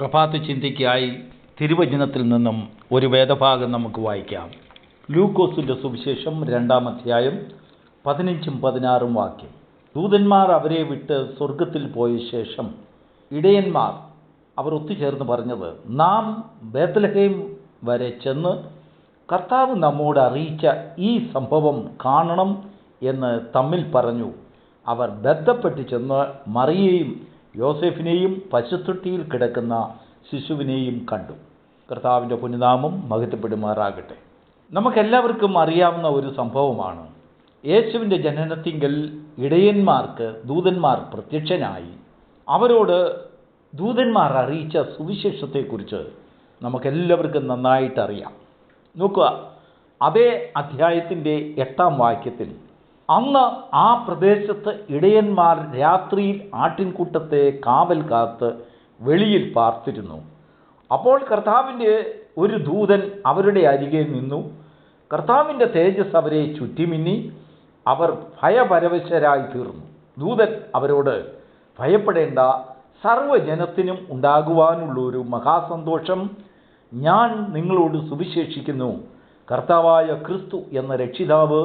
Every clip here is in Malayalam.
പ്രഭാത ചിന്തയ്ക്കായി തിരുവചനത്തിൽ നിന്നും ഒരു വേദഭാഗം നമുക്ക് വായിക്കാം. ലൂക്കോസിൻ്റെ സുവിശേഷം 2-ാം അധ്യായം 15-16 വാക്യം. ദൂതന്മാർ അവരെ വിട്ട് സ്വർഗത്തിൽ പോയ ശേഷം ഇടയന്മാർ അവർ ഒത്തുചേർന്ന് പറഞ്ഞത്, നാം ബേത്ലഹേം വരെ ചെന്ന് കർത്താവ് നമ്മോട് അറിയിച്ച ഈ സംഭവം കാണണം എന്ന് തമ്മിൽ പറഞ്ഞു. അവർ ബന്ധപ്പെട്ട് ചെന്ന് മറിയയെയും യോസേഫിനെയും പശുത്തൊട്ടിയിൽ കിടക്കുന്ന ശിശുവിനെയും കണ്ടു. കർത്താവിൻ്റെ പുണ്യനാമം മഹത്വപ്പെടുമാറാകട്ടെ. നമുക്കെല്ലാവർക്കും അറിയാവുന്ന ഒരു സംഭവമാണ്. യേശുവിൻ്റെ ജനനത്തിങ്കൽ ഇടയന്മാർക്ക് ദൂതന്മാർ പ്രത്യക്ഷനായി അവരോട് ദൂതന്മാർ അറിയിച്ച സുവിശേഷത്തെക്കുറിച്ച് നമുക്കെല്ലാവർക്കും നന്നായിട്ടറിയാം. നോക്കുക, അതേ അധ്യായത്തിൻ്റെ 8-ാം വാക്യത്തിൽ, അന്ന് ആ പ്രദേശത്ത് ഇടയന്മാർ രാത്രിയിൽ ആട്ടിൻകൂട്ടത്തെ കാവൽ കാത്ത് വെളിയിൽ പാർത്തിരുന്നു. അപ്പോൾ കർത്താവിൻ്റെ ഒരു ദൂതൻ അവരുടെ അരികെ നിന്നു. കർത്താവിൻ്റെ തേജസ് അവരെ ചുറ്റിമിന്നി. അവർ ഭയപരവശരായി തീർന്നു. ദൂതൻ അവരോട്, ഭയപ്പെടേണ്ട, സർവ്വജനത്തിനും ഉണ്ടാകുവാനുള്ളൊരു മഹാസന്തോഷം ഞാൻ നിങ്ങളോട് സുവിശേഷിക്കുന്നു. കർത്താവായ ക്രിസ്തു എന്ന രക്ഷിതാവ്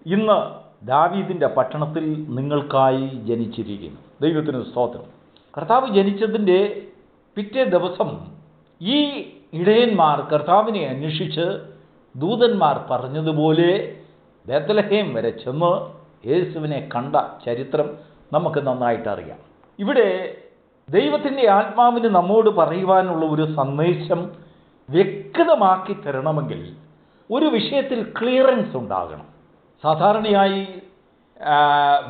ഇന്ന് ദാവീദിൻ്റെ പട്ടണത്തിൽ നിങ്ങൾക്കായി ജനിച്ചിരിക്കുന്നു. ദൈവത്തിന് സ്തോത്രം. കർത്താവ് ജനിച്ചതിൻ്റെ പിറ്റേ ദിവസം ഈ ഇടയന്മാർ കർത്താവിനെ അന്വേഷിച്ച് ദൂതന്മാർ പറഞ്ഞതുപോലെ ബേത്ലഹേം വരെ ചെന്ന് യേശുവിനെ കണ്ട ചരിത്രം നമുക്ക് നന്നായിട്ടറിയാം. ഇവിടെ ദൈവത്തിൻ്റെ ആത്മാവിന് നമ്മോട് പറയുവാനുള്ള ഒരു സന്ദേശം വ്യക്തമാക്കി തരണമെങ്കിൽ ഒരു വിഷയത്തിൽ ക്ലിയറൻസ് ഉണ്ടാകണം. സാധാരണയായി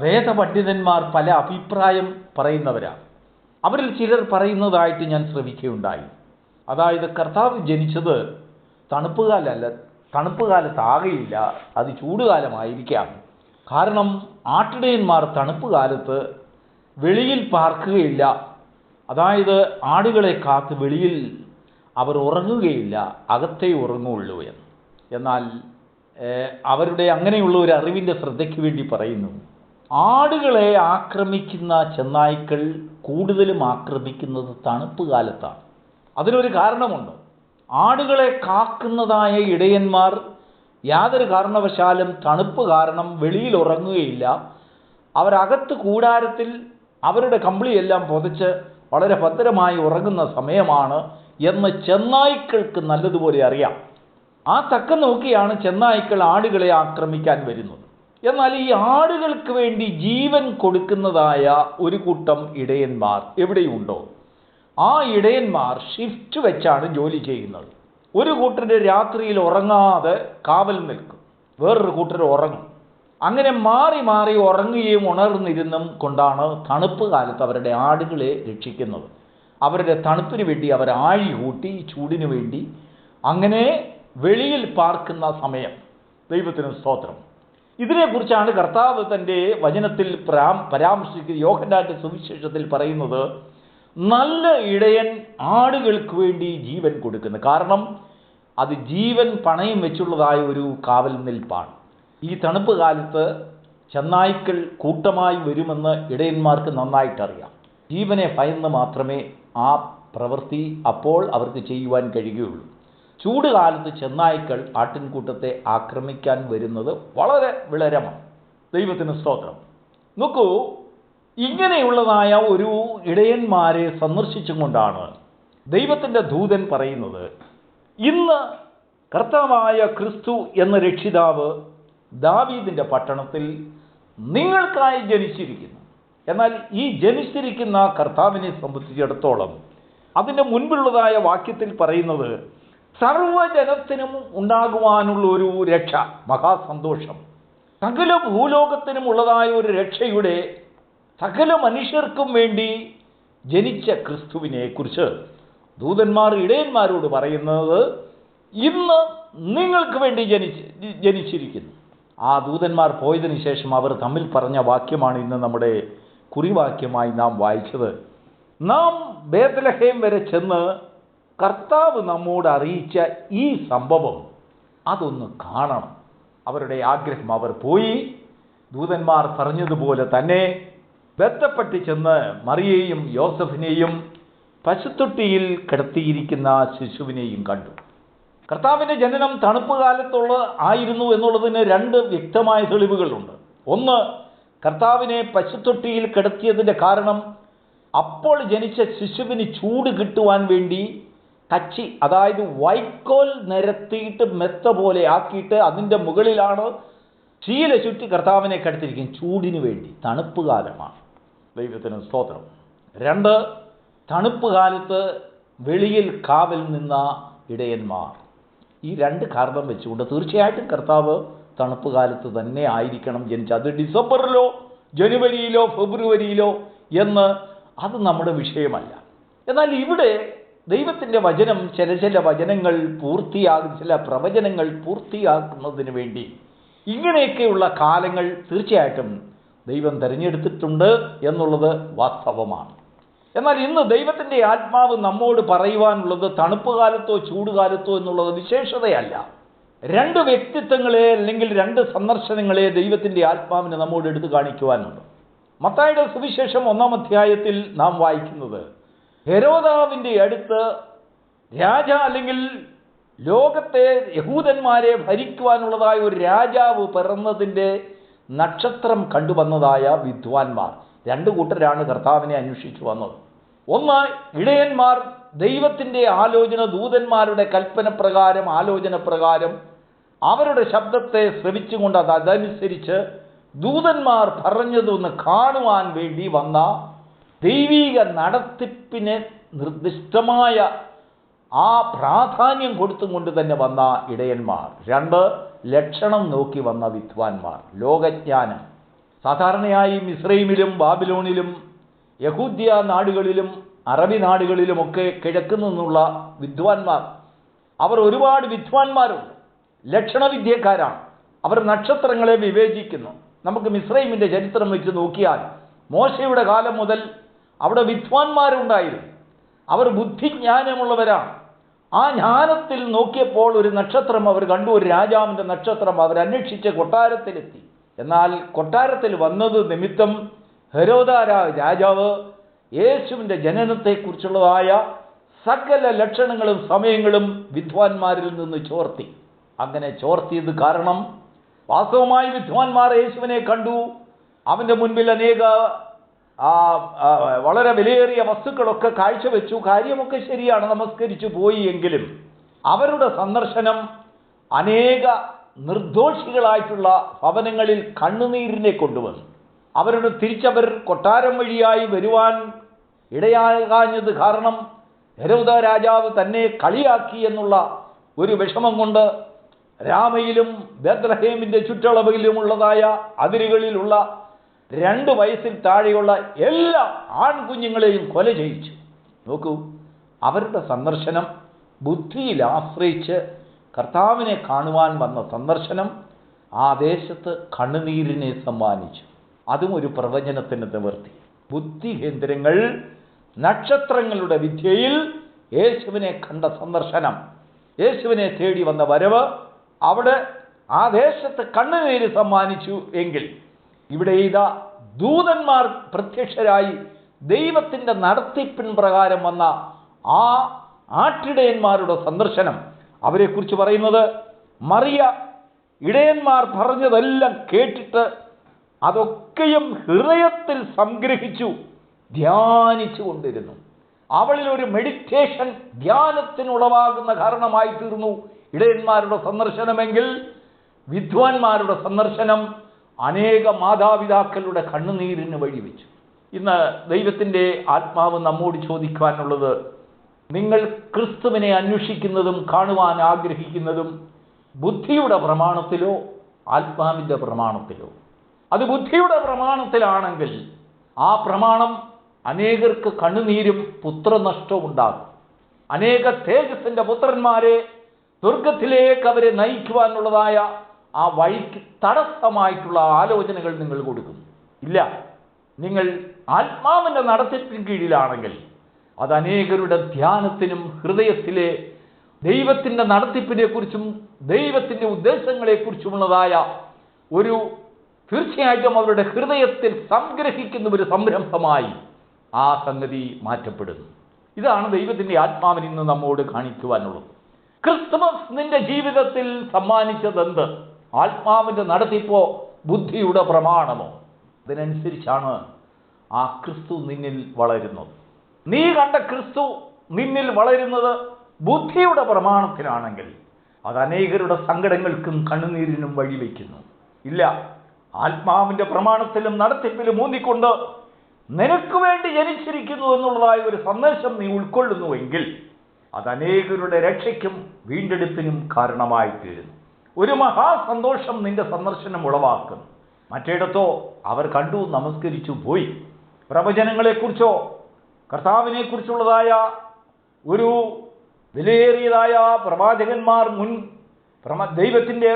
വേദപണ്ഡിതന്മാർ പല അഭിപ്രായം പറയുന്നവരാണ്. അവരിൽ ചിലർ പറയുന്നതായിട്ട് ഞാൻ ശ്രവിക്കുകയുണ്ടായി. അതായത് കർത്താവ് ജനിച്ചത് തണുപ്പ് കാലത്താകയില്ല, അത് ചൂടുകാലമായിരിക്കാം. കാരണം ആട്ടിടയന്മാർ തണുപ്പ് കാലത്ത് വെളിയിൽ പാർക്കുകയില്ല. അതായത് ആടുകളെ കാത്ത് വെളിയിൽ അവർ ഉറങ്ങുകയില്ല, അകത്തേ ഉറങ്ങുകയുള്ളൂ എന്ന്. എന്നാൽ അവരുടെ അങ്ങനെയുള്ള ഒരു അറിവിൻ്റെ ശ്രദ്ധയ്ക്ക് വേണ്ടി പറയുന്നു, ആടുകളെ ആക്രമിക്കുന്ന ചെന്നായ്ക്കൾ കൂടുതലും ആക്രമിക്കുന്നത് തണുപ്പ് കാലത്താണ്. അതിനൊരു കാരണമുണ്ട്. ആടുകളെ കാക്കുന്നതായ ഇടയന്മാർ യാതൊരു കാരണവശാലും തണുപ്പ് കാരണം വെളിയിൽ ഉറങ്ങുകയില്ല. അവരകത്ത് കൂടാരത്തിൽ അവരുടെ കമ്പിളിയെല്ലാം പൊതച്ച് വളരെ ഭദ്രമായി ഉറങ്ങുന്ന സമയമാണ് എന്ന് ചെന്നായ്ക്കൾക്ക് നല്ലതുപോലെ അറിയാം. ആ തക്കം നോക്കിയാണ് ചെന്നായ്ക്കൾ ആടുകളെ ആക്രമിക്കാൻ വരുന്നത്. എന്നാൽ ഈ ആടുകൾക്ക് വേണ്ടി ജീവൻ കൊടുക്കുന്നതായ ഒരു കൂട്ടം ഇടയന്മാർ എവിടെയുണ്ടോ ആ ഇടയന്മാർ ഷിഫ്റ്റ് വെച്ചാണ് ജോലി ചെയ്യുന്നത്. ഒരു കൂട്ടർ രാത്രിയിൽ ഉറങ്ങാതെ കാവൽ നിൽക്കും, വേറൊരു കൂട്ടർ ഉറങ്ങും. അങ്ങനെ മാറി മാറി ഉറങ്ങുകയും ഉണർന്നിരുന്നും കൊണ്ടാണ് തണുപ്പ് കാലത്ത് അവരുടെ ആടുകളെ രക്ഷിക്കുന്നത്. അവരുടെ തണുപ്പിന് വേണ്ടി അവർ ആഴി കൂട്ടി ചൂടിനു വേണ്ടി അങ്ങനെ വെളിയിൽ പാർക്കുന്ന സമയം. ദൈവത്തിന് സ്തോത്രം. ഇതിനെക്കുറിച്ചാണ് കർത്താവ് തൻ്റെ വചനത്തിൽ പരാമർശിക്കുന്ന യോഹന്നാന്റെ സുവിശേഷത്തിൽ പറയുന്നത്, നല്ല ഇടയൻ ആടുകൾക്ക് വേണ്ടി ജീവൻ കൊടുക്കുന്നു. കാരണം അത് ജീവൻ പണയം വെച്ചുള്ളതായ ഒരു കാവൽ നിൽപ്പാണ്. ഈ തണുപ്പ് കാലത്ത് ചെന്നായ്ക്കൾ കൂട്ടമായി വരുമെന്ന് ഇടയന്മാർക്ക് നന്നായിട്ടറിയാം. ജീവനെ ഭയന്ന് മാത്രമേ ആ പ്രവൃത്തി അപ്പോൾ അവർക്ക് ചെയ്യുവാൻ കഴിയുകയുള്ളൂ. ചൂടുകാലത്ത് ചെന്നായ്ക്കൾ ആട്ടിൻകൂട്ടത്തെ ആക്രമിക്കാൻ വരുന്നത് വളരെ വിളരമാണ്. ദൈവത്തിന് സ്തോത്രം. നോക്കൂ, ഇങ്ങനെയുള്ളതായ ഒരു ഇടയന്മാരെ സന്ദർശിച്ചും കൊണ്ടാണ് ദൈവത്തിൻ്റെ ദൂതൻ പറയുന്നത്, ഇന്ന് കർത്താവായ ക്രിസ്തു എന്ന രക്ഷിതാവ് ദാവീദിൻ്റെ പട്ടണത്തിൽ നിങ്ങൾക്കായി ജനിച്ചിരിക്കുന്നു. എന്നാൽ ഈ ജനിച്ചിരിക്കുന്ന കർത്താവിനെ സംബന്ധിച്ചിടത്തോളം അതിൻ്റെ മുൻപുള്ളതായ വാക്യത്തിൽ പറയുന്നത്, സർവ്വജനത്തിനും ഉണ്ടാകുവാനുള്ള ഒരു രക്ഷ, മഹാസന്തോഷം, സകല ഭൂലോകത്തിനും ഉള്ളതായ ഒരു രക്ഷയുടെ സകല മനുഷ്യർക്കും വേണ്ടി ജനിച്ച ക്രിസ്തുവിനെ കുറിച്ച് ദൂതന്മാർ ഇടയന്മാരോട് പറയുന്നത്, ഇന്ന് നിങ്ങൾക്ക് വേണ്ടി ജനിച്ചിരിക്കുന്നു. ആ ദൂതന്മാർ പോയതിനു ശേഷം അവർ തമ്മിൽ പറഞ്ഞ വാക്യമാണ് ഇന്ന് നമ്മുടെ കുറിവാക്യമായി നാം വായിച്ചത്. നാം ബേത്ലഹേം വരെ ചെന്ന് കർത്താവ് നമ്മോട് അറിയിച്ച ഈ സംഭവം അതൊന്ന് കാണണം. അവരുടെ ആഗ്രഹം. അവർ പോയി ദൂതന്മാർ പറഞ്ഞതുപോലെ തന്നെ ബന്ധപ്പെട്ട് ചെന്ന് മറിയയെയും യോസഫിനെയും പശുത്തൊട്ടിയിൽ കിടത്തിയിരിക്കുന്ന ശിശുവിനെയും കണ്ടു. കർത്താവിൻ്റെ ജനനം തണുപ്പ് കാലത്തുള്ള ആയിരുന്നു എന്നുള്ളതിന് രണ്ട് വ്യക്തമായ തെളിവുകളുണ്ട്. ഒന്ന്, കർത്താവിനെ പശുത്തൊട്ടിയിൽ കിടത്തിയതിൻ്റെ കാരണം അപ്പോൾ ജനിച്ച ശിശുവിന് ചൂട് കിട്ടുവാൻ വേണ്ടി കച്ചി, അതായത് വൈക്കോൽ നിരത്തിയിട്ട് മെത്ത പോലെ ആക്കിയിട്ട് അതിൻ്റെ മുകളിലാണ് ശീല ചുറ്റി കർത്താവിനെ കിടത്തിയിരിക്കും, ചൂടിനു വേണ്ടി. തണുപ്പ് കാലമാണ്. ദൈവത്തിന് സ്തോത്രം. രണ്ട്, തണുപ്പ് കാലത്ത് വെളിയിൽ കാവൽ നിന്ന ഇടയന്മാർ. ഈ രണ്ട് കാരണം വെച്ചുകൊണ്ട് തീർച്ചയായിട്ടും കർത്താവ് തണുപ്പ് കാലത്ത് തന്നെ ആയിരിക്കണം ജനിച്ചത്. അത് ഡിസംബറിലോ ജനുവരിയിലോ ഫെബ്രുവരിയിലോ എന്ന് അത് നമ്മുടെ വിഷയമല്ല. എന്നാൽ ഇവിടെ ദൈവത്തിൻ്റെ വചനം ചില വചനങ്ങൾ ചില പ്രവചനങ്ങൾ പൂർത്തിയാക്കുന്നതിന് വേണ്ടി ഇങ്ങനെയൊക്കെയുള്ള കാലങ്ങൾ തീർച്ചയായിട്ടും ദൈവം തിരഞ്ഞെടുത്തിട്ടുണ്ട് എന്നുള്ളത് വാസ്തവമാണ്. എന്നാൽ ഇന്ന് ദൈവത്തിൻ്റെ ആത്മാവ് നമ്മോട് പറയുവാനുള്ളത് തണുപ്പ് കാലത്തോ ചൂടുകാലത്തോ എന്നുള്ളത് വിശേഷതയല്ല. രണ്ട് വ്യക്തിത്വങ്ങളെ അല്ലെങ്കിൽ രണ്ട് സന്ദർശനങ്ങളെ ദൈവത്തിൻ്റെ ആത്മാവിനെ നമ്മോട് എടുത്തു കാണിക്കുവാനുണ്ട്. മത്തായിയുടെ സുവിശേഷം 1-ാം അധ്യായത്തിൽ നാം വായിക്കുന്നത്, ഹെരോദാവിൻ്റെ അടുത്ത് അല്ലെങ്കിൽ ലോകത്തെ യഹൂദന്മാരെ ഭരിക്കുവാനുള്ളതായ ഒരു രാജാവ് പിറന്നതിൻ്റെ നക്ഷത്രം കണ്ടുവന്നതായ വിദ്വാൻമാർ. രണ്ട് കൂട്ടരാണ് കർത്താവിനെ അന്വേഷിച്ചു വന്നത്. ഒന്ന്, ഇടയന്മാർ ദൈവത്തിൻ്റെ ദൂതന്മാരുടെ ആലോചന പ്രകാരം അവരുടെ ശബ്ദത്തെ ശ്രവിച്ചുകൊണ്ട് അതനുസരിച്ച് ദൂതന്മാർ പറഞ്ഞതൊന്ന് കാണുവാൻ വേണ്ടി വന്ന ദൈവീക നടത്തിപ്പിന് നിർദ്ദിഷ്ടമായ ആ പ്രാധാന്യം കൊടുത്തുകൊണ്ട് തന്നെ വന്ന ഇടയന്മാർ. രണ്ട്, ലക്ഷണം നോക്കി വന്ന വിദ്വാൻമാർ, ലോകജ്ഞാനം. സാധാരണയായി മിസ്രൈമിലും ബാബിലോണിലും യഹൂദ്യ നാടുകളിലും അറബി നാടുകളിലുമൊക്കെ കിഴക്ക് നിന്നുള്ള വിദ്വാൻമാർ, അവർ ഒരുപാട് വിദ്വാൻമാരുണ്ട്, ലക്ഷണവിദ്യക്കാരാണ്. അവർ നക്ഷത്രങ്ങളെ വിവേചിക്കുന്നു. നമുക്ക് മിസ്രൈമിൻ്റെ ചരിത്രം വെച്ച് നോക്കിയാൽ മോശയുടെ കാലം മുതൽ അവിടെ വിദ്വാൻമാരുണ്ടായിരുന്നു. അവർ ബുദ്ധിജ്ഞാനമുള്ളവരാണ്. ആ ജ്ഞാനത്തിൽ നോക്കിയപ്പോൾ ഒരു നക്ഷത്രം അവർ കണ്ടു, ഒരു രാജാവിൻ്റെ നക്ഷത്രം. അവർ അന്വേഷിച്ച് കൊട്ടാരത്തിലെത്തി. എന്നാൽ കൊട്ടാരത്തിൽ വന്നത് നിമിത്തം രാജാവ് യേശുവിൻ്റെ ജനനത്തെക്കുറിച്ചുള്ളതായ സകല ലക്ഷണങ്ങളും സമയങ്ങളും വിദ്വാൻമാരിൽ നിന്ന് ചോർത്തി. അങ്ങനെ ചോർത്തിയത് കാരണം വാസ്തവമായി വിദ്വാൻമാർ യേശുവിനെ കണ്ടു. അവൻ്റെ മുൻപിൽ അനേക വളരെ വിലയേറിയ വസ്തുക്കളൊക്കെ കാഴ്ചവെച്ചു. കാര്യമൊക്കെ ശരിയാണ്, നമസ്കരിച്ചു പോയി. എങ്കിലും അവരുടെ സന്ദർശനം അനേക നിർദോഷികളായിട്ടുള്ള ഭവനങ്ങളിൽ കണ്ണുനീരിനെ കൊണ്ടുവന്നു. തിരിച്ചവർ കൊട്ടാരം വഴിയായി വരുവാൻ ഇടയാകാഞ്ഞത് കാരണം ഹെരോദാ രാജാവ് തന്നെ കളിയാക്കി എന്നുള്ള ഒരു വിഷമം കൊണ്ട് രാമയിലും ബേത്ലഹേമിൻ്റെ ചുറ്റളവിലുമുള്ളതായ അതിരുകളിലുള്ള 2 വയസ്സിൽ താഴെയുള്ള എല്ലാ ആൺകുഞ്ഞുങ്ങളെയും കൊല ചെയ്യിച്ചു. നോക്കൂ, അവരുടെ സന്ദർശനം ബുദ്ധിയിൽ ആശ്രയിച്ച് കർത്താവിനെ കാണുവാൻ വന്ന സന്ദർശനം ആ ദേശത്ത് കണ്ണുനീരിനെ സമ്മാനിച്ചു. അതും ഒരു പ്രവചനത്തിന് നിവർത്തി. ബുദ്ധികേന്ദ്രങ്ങൾ നക്ഷത്രങ്ങളുടെ വിദ്യയിൽ യേശുവിനെ കണ്ട സന്ദർശനം, യേശുവിനെ തേടി വന്ന വരവ് അവിടെ ആ ദേശത്ത് കണ്ണുനീര് സമ്മാനിച്ചു. എങ്കിൽ ഇവിടെ ഇതാ ദൂതന്മാർ പ്രത്യക്ഷരായി ദൈവത്തിൻ്റെ നടത്തിപ്പിൻ പ്രകാരം വന്ന ആ ആട്ടിടയന്മാരുടെ സന്ദർശനം. അവരെക്കുറിച്ച് പറയുന്നത്, മറിയ ഇടയന്മാർ പറഞ്ഞതെല്ലാം കേട്ടിട്ട് അതൊക്കെയും ഹൃദയത്തിൽ സംഗ്രഹിച്ചു ധ്യാനിച്ചു കൊണ്ടിരുന്നു. അവളിൽ ഒരു മെഡിറ്റേഷൻ, ധ്യാനത്തിനുളവാകുന്ന കാരണമായി തീർന്നു ഇടയന്മാരുടെ സന്ദർശനമെങ്കിൽ വിദ്വാൻമാരുടെ സന്ദർശനം അനേക മാതാപിതാക്കളുടെ കണ്ണുനീരിന് വഴിവെച്ചു. ഇന്ന് ദൈവത്തിൻ്റെ ആത്മാവ് നമ്മോട് ചോദിക്കുവാനുള്ളത്, നിങ്ങൾ ക്രിസ്തുവിനെ അന്വേഷിക്കുന്നതും കാണുവാൻ ആഗ്രഹിക്കുന്നതും ബുദ്ധിയുടെ പ്രമാണത്തിലോ ആത്മാവിൻ്റെ പ്രമാണത്തിലോ? അത് ബുദ്ധിയുടെ പ്രമാണത്തിലാണെങ്കിൽ ആ പ്രമാണം അനേകർക്ക് കണ്ണുനീരും പുത്രനഷ്ടവും ഉണ്ടാകും. അനേക തേജസ്സിൻ്റെ പുത്രന്മാരെ സ്വർഗത്തിലേക്ക് അവരെ നയിക്കുവാനുള്ളതായ ആ വഴിക്ക് തടസ്സമായിട്ടുള്ള ആലോചനകൾ നിങ്ങൾ കൊടുക്കും. ഇല്ല, നിങ്ങൾ ആത്മാവിൻ്റെ നടത്തിപ്പിന് കീഴിലാണെങ്കിൽ അത് അനേകരുടെ ധ്യാനത്തിനും ഹൃദയത്തിലെ ദൈവത്തിൻ്റെ നടത്തിപ്പിനെക്കുറിച്ചും ദൈവത്തിൻ്റെ ഉദ്ദേശങ്ങളെക്കുറിച്ചുമുള്ളതായ ഒരു തീർച്ചയായിട്ടും അവരുടെ ഹൃദയത്തിൽ സംഗ്രഹിക്കുന്ന ഒരു സംരംഭമായി ആ സംഗതി മാറ്റപ്പെടുന്നു. ഇതാണ് ദൈവത്തിൻ്റെ ആത്മാവിന് ഇന്ന് നമ്മോട് കാണിക്കുവാനുള്ളത്. ക്രിസ്തുമസ് നിന്റെ ജീവിതത്തിൽ സമ്മാനിച്ചതെന്ത്? ആത്മാവിൻ്റെ നടത്തിപ്പോ ബുദ്ധിയുടെ പ്രമാണമോ? അതിനനുസരിച്ചാണ് ആ ക്രിസ്തു നിന്നിൽ വളരുന്നത്. നീ കണ്ട ക്രിസ്തു നിന്നിൽ വളരുന്നത് ബുദ്ധിയുടെ പ്രമാണത്തിലാണെങ്കിൽ അത് അനേകരുടെ സങ്കടങ്ങൾക്കും കണ്ണുനീരിനും വഴിവെക്കുന്നു. ഇല്ല, ആത്മാവിൻ്റെ പ്രമാണത്തിലും നടത്തിപ്പിലും ഊന്നിക്കൊണ്ട് നിനക്ക് വേണ്ടി ജനിച്ചിരിക്കുന്നു എന്നുള്ളതായ ഒരു സന്ദേശം നീ ഉൾക്കൊള്ളുന്നുവെങ്കിൽ അത് അനേകരുടെ രക്ഷയ്ക്കും വീണ്ടെടുപ്പിനും കാരണമായി തീരുന്നു. ഒരു മഹാസന്തോഷം നിന്റെ സന്ദർശനം ഉളവാക്കുന്നു. മറ്റേടത്തോ അവർ കണ്ടു, നമസ്കരിച്ചു, പോയി. പ്രവചനങ്ങളെക്കുറിച്ചോ കർത്താവിനെക്കുറിച്ചുള്ളതായ ഒരു വിലയേറിയതായ പ്രവാചകന്മാർ മുൻ ദൈവത്തിൻ്റെ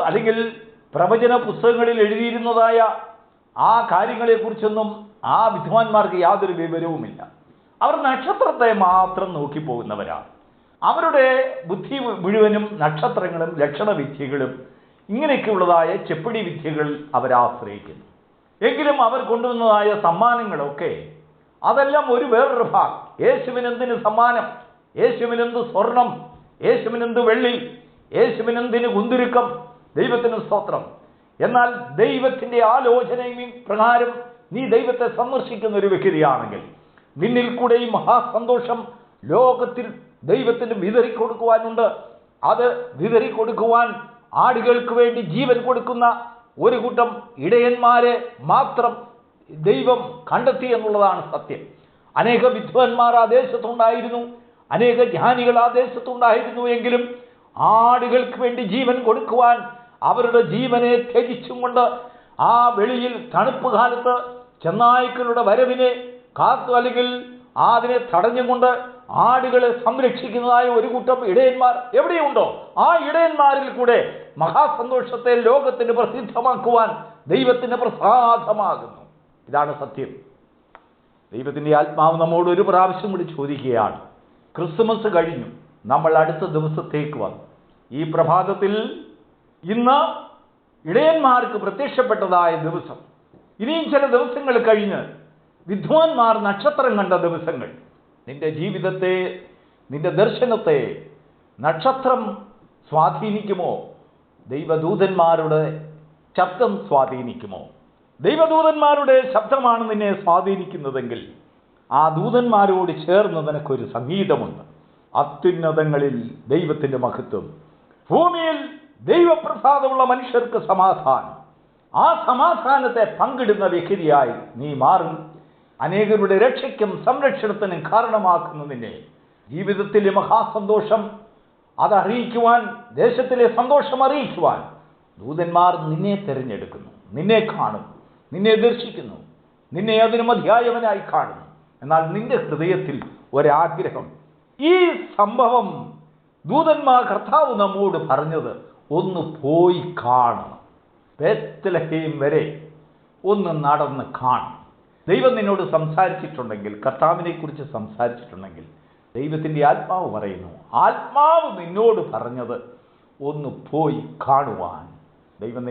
അല്ലെങ്കിൽ പ്രവചന പുസ്തകങ്ങളിൽ എഴുതിയിരുന്നതായ ആ കാര്യങ്ങളെക്കുറിച്ചൊന്നും ആ വിദ്വാൻമാർക്ക് യാതൊരു വിവരവുമില്ല. അവർ നക്ഷത്രത്തെ മാത്രം നോക്കിപ്പോകുന്നവരാണ്. അവരുടെ ബുദ്ധി മുഴുവനും നക്ഷത്രങ്ങളും ലക്ഷണവിദ്യകളും ഇങ്ങനെയൊക്കെയുള്ളതായ ചെപ്പിടി വിദ്യകൾ അവരാശ്രയിക്കുന്നു. എങ്കിലും അവർ കൊണ്ടുവന്നതായ സമ്മാനങ്ങളൊക്കെ അതെല്ലാം ഒരു വേറൊരു ഭാഗം. യേശുവിനെന്തിന് സമ്മാനം, യേശുവിനെന്ത് സ്വർണം, യേശുവിനെന്ത് വെള്ളി, യേശുവിനെന്തിന് കുന്തുരുക്കം, ദൈവത്തിന് സ്തോത്രം. എന്നാൽ ദൈവത്തിൻ്റെ ആലോചനയും പ്രകാരം നീ ദൈവത്തെ സന്ദർശിക്കുന്ന ഒരു വ്യക്തിയാണെങ്കിൽ നിന്നിൽ കൂടെ ഈ മഹാസന്തോഷം ലോകത്തിൽ ദൈവത്തിന് വിതറിക്കൊടുക്കുവാനുണ്ട്. അത് വിതറിക്കൊടുക്കുവാൻ ആടുകൾക്ക് വേണ്ടി ജീവൻ കൊടുക്കുന്ന ഒരു കൂട്ടം ഇടയന്മാരെ മാത്രം ദൈവം കണ്ടെത്തി എന്നുള്ളതാണ് സത്യം. അനേക വിദ്വാൻമാർ ആ ദേശത്തുണ്ടായിരുന്നു, അനേക ജ്ഞാനികൾ ആ ദേശത്തുണ്ടായിരുന്നു. എങ്കിലും ആടുകൾക്ക് വേണ്ടി ജീവൻ കൊടുക്കുവാൻ അവരുടെ ജീവനെ ത്യജിച്ചും കൊണ്ട് ആ വെളിയിൽ തണുപ്പ് കാലത്ത് ചെന്നായ്ക്കളുടെ വരവിനെ കാത്തു അല്ലെങ്കിൽ അതിനെ തടഞ്ഞുകൊണ്ട് ആടുകളെ സംരക്ഷിക്കുന്നതായ ഒരു കൂട്ടം ഇടയന്മാർ എവിടെയുണ്ടോ ആ ഇടയന്മാരിൽ കൂടെ മഹാസന്തോഷത്തെ ലോകത്തിന് പ്രസിദ്ധമാക്കുവാൻ ദൈവത്തിന് പ്രസാദമാകുന്നു. ഇതാണ് സത്യം. ദൈവത്തിൻ്റെ ആത്മാവ് നമ്മോട് ഒരു പ്രാവശ്യം കൂടി ചോദിക്കുകയാണ്. ക്രിസ്തുമസ് കഴിഞ്ഞു, നമ്മൾ അടുത്ത ദിവസത്തേക്ക് വന്നു. ഈ പ്രഭാതത്തിൽ ഇന്ന് ഇടയന്മാർക്ക് പ്രത്യക്ഷപ്പെട്ടതായ ദിവസം, ഇനിയും ചില ദിവസങ്ങൾ കഴിഞ്ഞ് വിദ്വാൻമാർ നക്ഷത്രം കണ്ട ദിവസങ്ങൾ. നിന്റെ ജീവിതത്തെ, നിന്റെ ദർശനത്തെ നക്ഷത്രം സ്വാധീനിക്കുമോ? ദൈവദൂതന്മാരുടെ ശബ്ദം സ്വാധീനിക്കുമോ? ദൈവദൂതന്മാരുടെ ശബ്ദമാണ് നിന്നെ സ്വാധീനിക്കുന്നതെങ്കിൽ ആ ദൂതന്മാരോട് ചേർന്ന് നിനക്കൊരു സംഗീതമുണ്ട്. അത്യുന്നതങ്ങളിൽ ദൈവത്തിൻ്റെ മഹത്വം, ഭൂമിയിൽ ദൈവപ്രസാദമുള്ള മനുഷ്യർക്ക് സമാധാനം. ആ സമാധാനത്തെ പങ്കിടുന്ന വ്യക്തിയായി നീ മാറും. അനേകരുടെ രക്ഷയ്ക്കും സംരക്ഷണത്തിനും കാരണമാക്കുന്നതിനെ ജീവിതത്തിലെ മഹാസന്തോഷം അതറിയിക്കുവാൻ, ദേശത്തിലെ സന്തോഷം അറിയിക്കുവാൻ ദൂതന്മാർ നിന്നെ തിരഞ്ഞെടുക്കുന്നു, നിന്നെ കാണുന്നു, നിന്നെ ദർശിക്കുന്നു, നിന്നെ അതിന് മധ്യായവനായി കാണുന്നു. എന്നാൽ നിന്റെ ഹൃദയത്തിൽ ഒരാഗ്രഹം. ഈ സംഭവം ദൂതന്മാർ കർത്താവ് നമ്മോട് പറഞ്ഞത് ഒന്ന് പോയി കാണണം. ബേത്ലഹേം വരെ ഒന്ന് നടന്ന് കാണണം. ദൈവം നിന്നോട് സംസാരിച്ചിട്ടുണ്ടെങ്കിൽ, കർത്താവിനെ കുറിച്ച് സംസാരിച്ചിട്ടുണ്ടെങ്കിൽ, ദൈവത്തിൻ്റെ ആത്മാവ് പറയുന്നു, ആത്മാവ് നിന്നോട് പറഞ്ഞത് ഒന്ന് പോയി കാണുവാൻ. ദൈവം